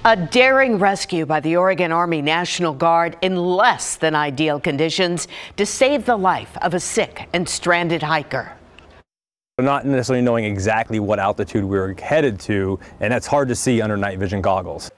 A daring rescue by the Oregon Army National Guard in less than ideal conditions to save the life of a sick and stranded hiker. Not necessarily knowing exactly what altitude we were headed to, and that's hard to see under night vision goggles.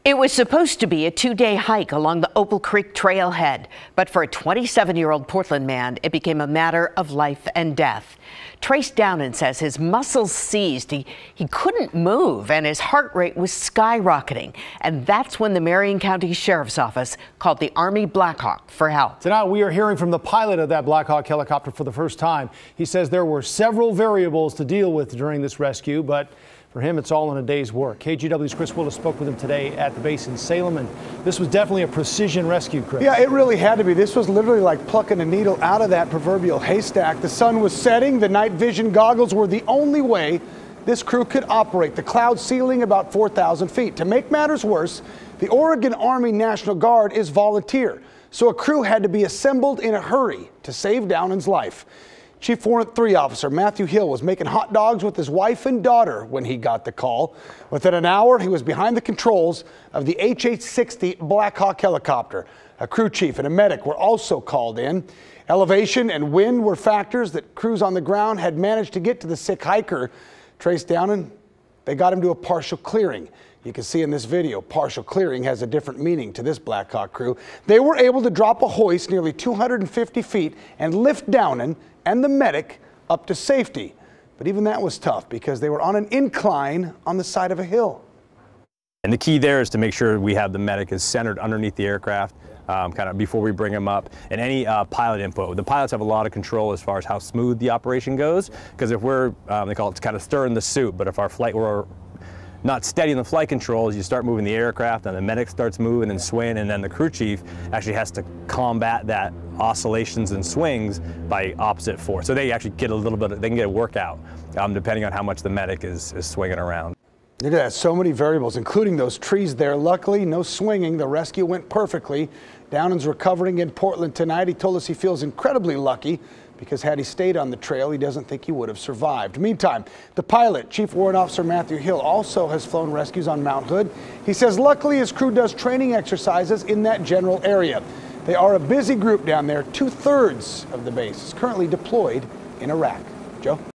It was supposed to be a two-day hike along the Opal Creek trailhead, but for a 27-year-old Portland man, it became a matter of life and death. Trace Downen says his muscles seized. He couldn't move and his heart rate was skyrocketing. And that's when the Marion County Sheriff's Office called the Army Black Hawk for help. Tonight we are hearing from the pilot of that Black Hawk helicopter for the first time. He says there were several variables to deal with during this rescue, but for him, it's all in a day's work. KGW's Chris Willis spoke with him today at the base in Salem, and this was definitely a precision rescue, Chris. Yeah, it really had to be. This was literally like plucking a needle out of that proverbial haystack. The sun was setting. The night vision goggles were the only way this crew could operate. The cloud ceiling about 4,000 feet. To make matters worse, the Oregon Army National Guard is volunteer, so a crew had to be assembled in a hurry to save Downen's life. Chief Warrant 3 Officer Matthew Hill was making hot dogs with his wife and daughter when he got the call. Within an hour, he was behind the controls of the HH-60 Black Hawk helicopter. A crew chief and a medic were also called in. Elevation and wind were factors that crews on the ground had managed to get to the sick hiker. Trace Downen, they got him to a partial clearing. You can see in this video, partial clearing has a different meaning to this Black Hawk crew. They were able to drop a hoist nearly 250 feet and lift Downen and the medic up to safety. But even that was tough because they were on an incline on the side of a hill. And the key there is to make sure we have the medic is centered underneath the aircraft kind of before we bring him up, and any pilot input. The pilots have a lot of control as far as how smooth the operation goes, because if we're, they call it kind of stirring the soup, but if our flight were not steady in the flight controls, you start moving the aircraft and the medic starts moving and swaying, and then the crew chief actually has to combat that oscillations and swings by opposite force. So they actually get a little bit, they can get a workout depending on how much the medic is swinging around. Look at that, so many variables, including those trees there. Luckily, no swinging. The rescue went perfectly. Downen's recovering in Portland tonight. He told us he feels incredibly lucky because had he stayed on the trail, he doesn't think he would have survived. Meantime, the pilot, Chief Warrant Officer Matthew Hill, also has flown rescues on Mount Hood. He says luckily his crew does training exercises in that general area. They are a busy group down there. 2/3 of the base is currently deployed in Iraq. Joe?